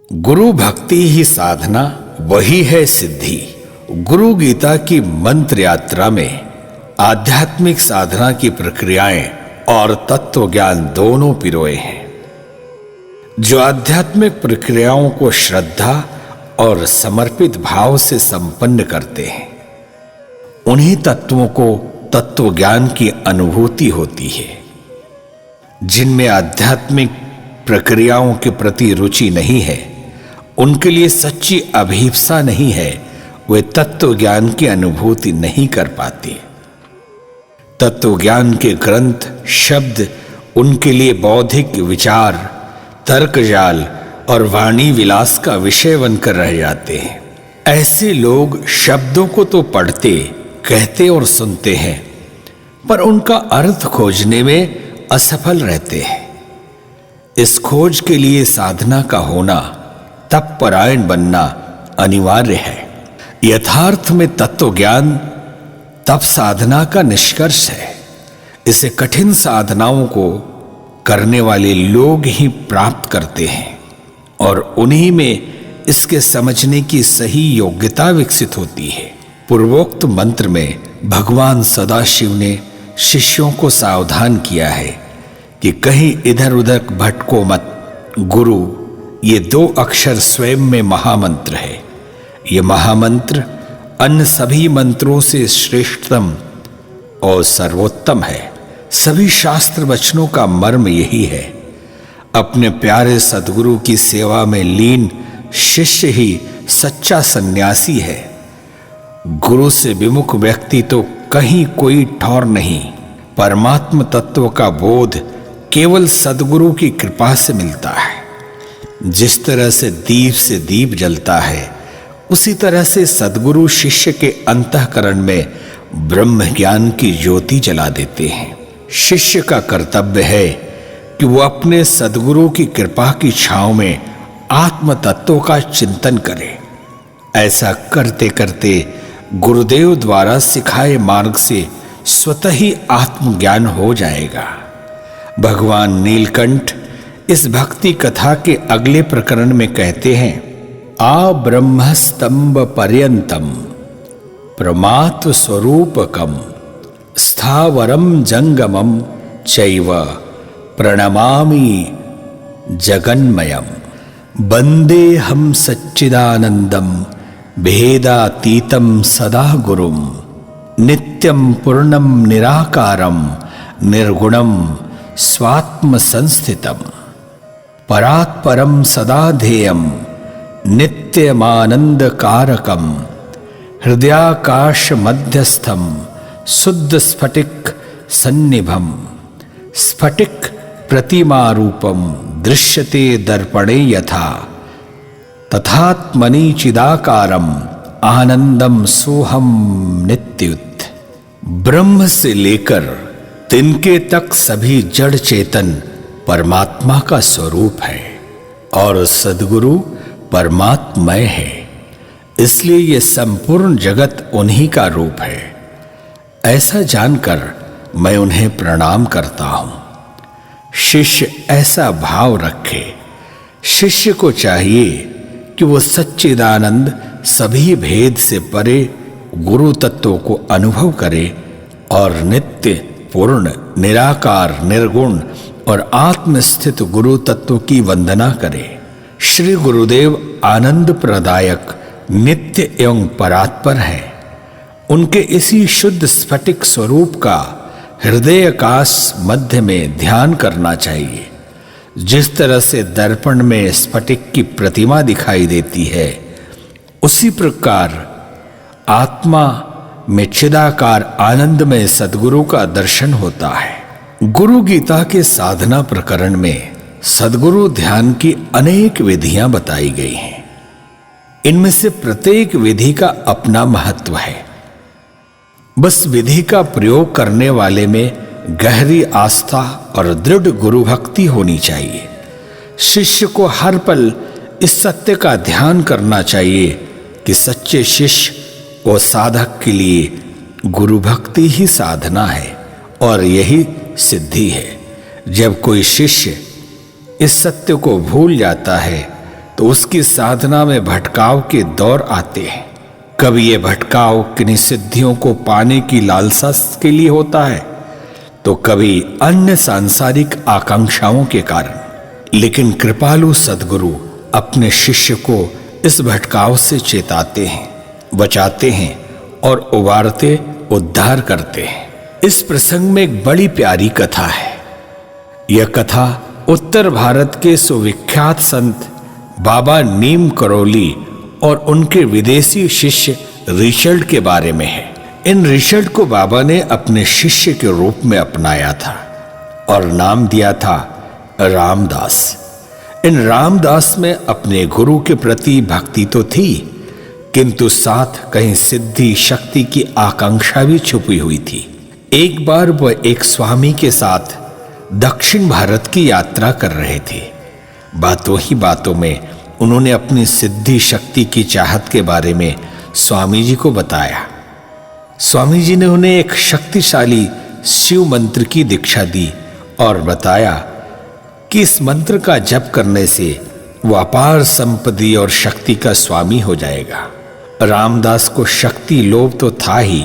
गुरु भक्ति ही साधना, वही है सिद्धि। गुरु गीता की मंत्र यात्रा में आध्यात्मिक साधना की प्रक्रियाएं और तत्व ज्ञान दोनों पिरोए हैं। जो आध्यात्मिक प्रक्रियाओं को श्रद्धा और समर्पित भाव से संपन्न करते हैं, उन्हीं तत्वों को तत्व ज्ञान की अनुभूति होती है। जिनमें आध्यात्मिक प्रक्रियाओं के प्रति रुचि नहीं है, उनके लिए सच्ची अभिप्सा नहीं है, वे तत्व ज्ञान की अनुभूति नहीं कर पाते। तत्व ज्ञान के ग्रंथ, शब्द उनके लिए बौद्धिक विचार, तर्कजाल और वाणी विलास का विषय बनकर रह जाते हैं। ऐसे लोग शब्दों को तो पढ़ते, कहते और सुनते हैं, पर उनका अर्थ खोजने में असफल रहते हैं। इस खोज के लिए साधना का होना, तप परायण बनना अनिवार्य है। यथार्थ में तत्व ज्ञान तप साधना का निष्कर्ष है। इसे कठिन साधनाओं को करने वाले लोग ही प्राप्त करते हैं और उन्हीं में इसके समझने की सही योग्यता विकसित होती है। पूर्वोक्त मंत्र में भगवान सदाशिव ने शिष्यों को सावधान किया है कि कहीं इधर उधर भटको मत। गुरु ये 2 अक्षर स्वयं में महामंत्र है। ये महामंत्र अन्य सभी मंत्रों से श्रेष्ठतम और सर्वोत्तम है। सभी शास्त्र वचनों का मर्म यही है। अपने प्यारे सद्गुरु की सेवा में लीन शिष्य ही सच्चा सन्यासी है। गुरु से विमुख व्यक्ति तो कहीं कोई ठौर नहीं। परमात्म तत्व का बोध केवल सद्गुरु की कृपा से मिलता है। जिस तरह से दीप जलता है, उसी तरह से सद्गुरु शिष्य के अंतःकरण में ब्रह्म ज्ञान की ज्योति जला देते हैं। शिष्य का कर्तव्य है कि वो अपने सद्गुरु की कृपा की छांव में आत्म तत्व का चिंतन करे। ऐसा करते करते गुरुदेव द्वारा सिखाए मार्ग से स्वतः ही आत्मज्ञान हो जाएगा। भगवान नीलकंठ इस भक्ति कथा के अगले प्रकरण में कहते हैं, आ ब्रह्मस्तंभ पर्यंतम प्रमात्व स्वरूपकम स्थावरम जंगमम चैव प्रणमामि जगन्मयम वंदे हम सच्चिदानंदम भेदातीतम सदा गुरुम नित्यम पूर्णम निराकारम निर्गुणम स्वात्म संस्थितम परात्परम सदा ध्येयम नित्यमानंद कारकम हृदयाकाश मध्यस्थम शुद्ध स्फटिक सन्निभम स्फटिक प्रतिमा रूपम दृश्यते दर्पणे यथा तथात्मनि चिदाकारम आनंदम सोहम नित्युत। ब्रह्म से लेकर तिनके तक सभी जड़ चेतन परमात्मा का स्वरूप है और सद्गुरु परमात्मय है। इसलिए यह संपूर्ण जगत उन्हीं का रूप है। ऐसा जानकर मैं उन्हें प्रणाम करता हूं। शिष्य ऐसा भाव रखे। शिष्य को चाहिए कि वो सच्चिदानंद सभी भेद से परे गुरु तत्व को अनुभव करे और नित्य पूर्ण निराकार निर्गुण और आत्मस्थित गुरु तत्व की वंदना करे। श्री गुरुदेव आनंद प्रदायक नित्य एवं परात्पर है। उनके इसी शुद्ध स्फटिक स्वरूप का हृदय आकाश मध्य में ध्यान करना चाहिए। जिस तरह से दर्पण में स्फटिक की प्रतिमा दिखाई देती है, उसी प्रकार आत्मा में चिदाकार आनंद में सद्गुरु का दर्शन होता है। गुरु गीता के साधना प्रकरण में सद्गुरु ध्यान की अनेक विधियां बताई गई हैं। इनमें से प्रत्येक विधि का अपना महत्व है। बस विधि का प्रयोग करने वाले में गहरी आस्था और दृढ़ गुरु भक्ति होनी चाहिए। शिष्य को हर पल इस सत्य का ध्यान करना चाहिए कि सच्चे शिष्य और साधक के लिए गुरु भक्ति ही साधना है और यही सिद्धि है। जब कोई शिष्य इस सत्य को भूल जाता है तो उसकी साधना में भटकाव के दौर आते हैं। कभी ये भटकाव किन्हीं सिद्धियों को पाने की लालसा के लिए होता है, तो कभी अन्य सांसारिक आकांक्षाओं के कारण। लेकिन कृपालु सद्गुरु अपने शिष्य को इस भटकाव से चेताते हैं, बचाते हैं और उबारते उद्धार करते हैं। इस प्रसंग में एक बड़ी प्यारी कथा है। यह कथा उत्तर भारत के सुविख्यात संत बाबा नीम करोली और उनके विदेशी शिष्य रिचर्ड के बारे में है। इन रिचर्ड को बाबा ने अपने शिष्य के रूप में अपनाया था और नाम दिया था रामदास। इन रामदास में अपने गुरु के प्रति भक्ति तो थी, किंतु साथ कहीं सिद्धि शक्ति की आकांक्षा भी छुपी हुई थी। एक बार वह एक स्वामी के साथ दक्षिण भारत की यात्रा कर रहे थे। बातों ही बातों में उन्होंने अपनी सिद्धि शक्ति की चाहत के बारे में स्वामी जी को बताया। स्वामी जी ने उन्हें एक शक्तिशाली शिव मंत्र की दीक्षा दी और बताया कि इस मंत्र का जप करने से वो अपार संपत्ति और शक्ति का स्वामी हो जाएगा। रामदास को शक्ति लोभ तो था ही,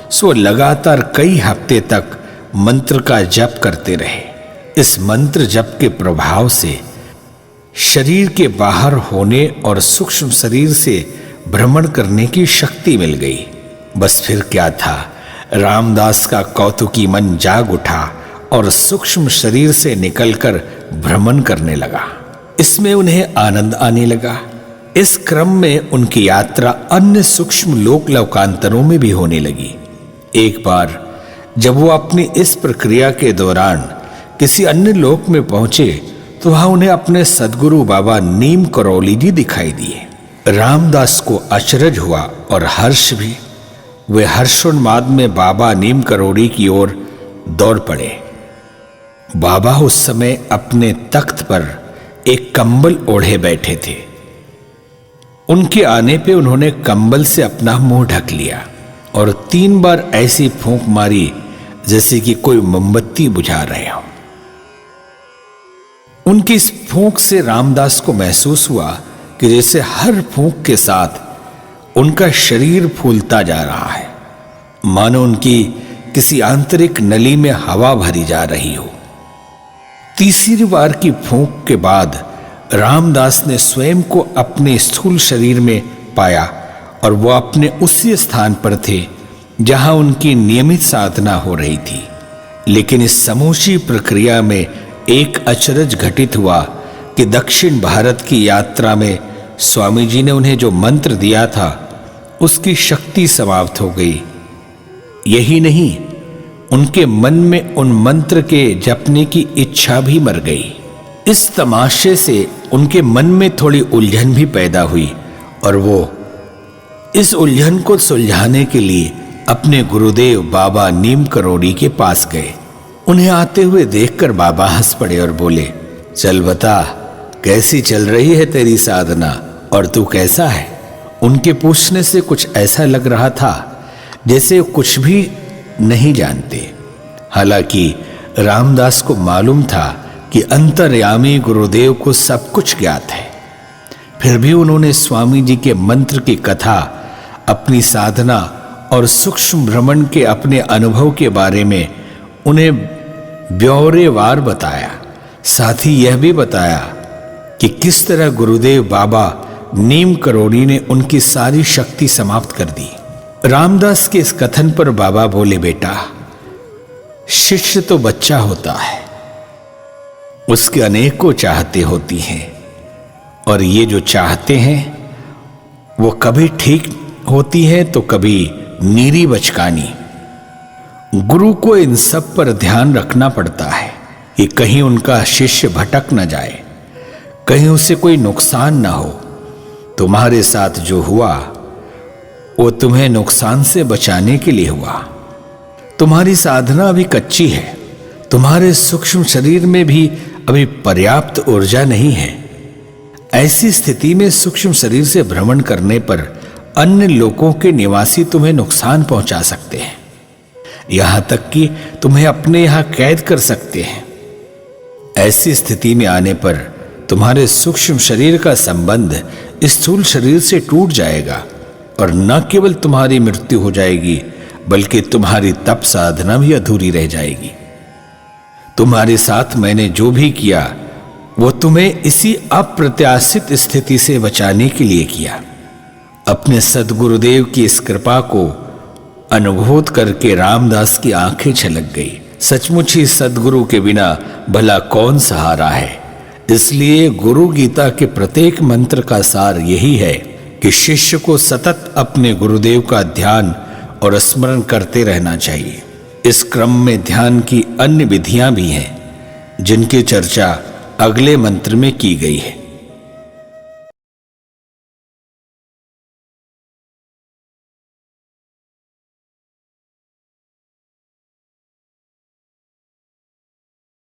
सो लगातार कई हफ्ते तक मंत्र का जप करते रहे। इस मंत्र जप के प्रभाव से शरीर के बाहर होने और सूक्ष्म शरीर से भ्रमण करने की शक्ति मिल गई। बस फिर क्या था, रामदास का कौतुकी मन जाग उठा और सूक्ष्म शरीर से निकलकर भ्रमण करने लगा। इसमें उन्हें आनंद आने लगा। इस क्रम में उनकी यात्रा अन्य सूक्ष्म लोक लोकांतरों में भी होने लगी। एक बार जब वो अपनी इस प्रक्रिया के दौरान किसी अन्य लोक में पहुंचे तो वहां उन्हें अपने सद्गुरु बाबा नीम करोली जी दिखाई दिए। रामदास को अचरज हुआ और हर्ष भी। वे हर्षोन्माद में बाबा नीम करोली की ओर दौड़ पड़े। बाबा उस समय अपने तख्त पर एक कंबल ओढ़े बैठे थे। उनके आने पे उन्होंने कंबल से अपना मुंह ढक लिया और 3 बार ऐसी फूंक मारी जैसे कि कोई मोमबत्ती बुझा रहे हो। उनकी इस फूंक से रामदास को महसूस हुआ कि जैसे हर फूंक के साथ उनका शरीर फूलता जा रहा है, मानो उनकी किसी आंतरिक नली में हवा भरी जा रही हो। तीसरी बार की फूंक के बाद रामदास ने स्वयं को अपने स्थूल शरीर में पाया और वो अपने उसी स्थान पर थे जहां उनकी नियमित साधना हो रही थी। लेकिन इस समूची प्रक्रिया में एक अचरज घटित हुआ कि दक्षिण भारत की यात्रा में स्वामी जी ने उन्हें जो मंत्र दिया था उसकी शक्ति समाप्त हो गई। यही नहीं, उनके मन में उन मंत्र के जपने की इच्छा भी मर गई। इस तमाशे से उनके मन में थोड़ी उलझन भी पैदा हुई और वो इस उलझन को सुलझाने के लिए अपने गुरुदेव बाबा नीम करोली के पास गए। उन्हें आते हुए देखकर बाबा हंस पड़े और बोले, चल बता, कैसी चल रही है तेरी साधना और तू कैसा है? उनके पूछने से कुछ ऐसा लग रहा था जैसे कुछ भी नहीं जानते। हालांकि रामदास को मालूम था कि अंतर्यामी गुरुदेव को सब कुछ ज्ञात है। फिर भी उन्होंने स्वामी जी के मंत्र की कथा, अपनी साधना और सूक्ष्म भ्रमण के अपने अनुभव के बारे में उन्हें ब्यौरेवार बताया। साथ ही यह भी बताया कि किस तरह गुरुदेव बाबा नीम करोली ने उनकी सारी शक्ति समाप्त कर दी। रामदास के इस कथन पर बाबा बोले, बेटा, शिष्य तो बच्चा होता है, उसके अनेकों चाहते होती हैं और ये जो चाहते हैं वो कभी ठीक होती है तो कभी नीरी बचकानी। गुरु को इन सब पर ध्यान रखना पड़ता है कि कहीं उनका शिष्य भटक न जाए, कहीं उसे कोई नुकसान ना हो। तुम्हारे साथ जो हुआ वो तुम्हें नुकसान से बचाने के लिए हुआ। तुम्हारी साधना अभी कच्ची है, तुम्हारे सूक्ष्म शरीर में भी अभी पर्याप्त ऊर्जा नहीं है। ऐसी स्थिति में सूक्ष्म शरीर से भ्रमण करने पर अन्य लोगों के निवासी तुम्हें नुकसान पहुंचा सकते हैं, यहां तक कि तुम्हें अपने यहां कैद कर सकते हैं। ऐसी स्थिति में आने पर तुम्हारे सूक्ष्म शरीर का संबंध स्थूल शरीर से टूट जाएगा और न केवल तुम्हारी मृत्यु हो जाएगी बल्कि तुम्हारी तप साधना भी अधूरी रह जाएगी। तुम्हारे साथ मैंने जो भी किया वो तुम्हें इसी अप्रत्याशित स्थिति से बचाने के लिए किया। अपने सद्गुरुदेव की इस कृपा को अनुभव करके रामदास की आंखें छलक गई। सचमुच ही सद्गुरु के बिना भला कौन सहारा है। इसलिए गुरु गीता के प्रत्येक मंत्र का सार यही है कि शिष्य को सतत अपने गुरुदेव का ध्यान और स्मरण करते रहना चाहिए। इस क्रम में ध्यान की अन्य विधियां भी हैं जिनकी चर्चा अगले मंत्र में की गई है।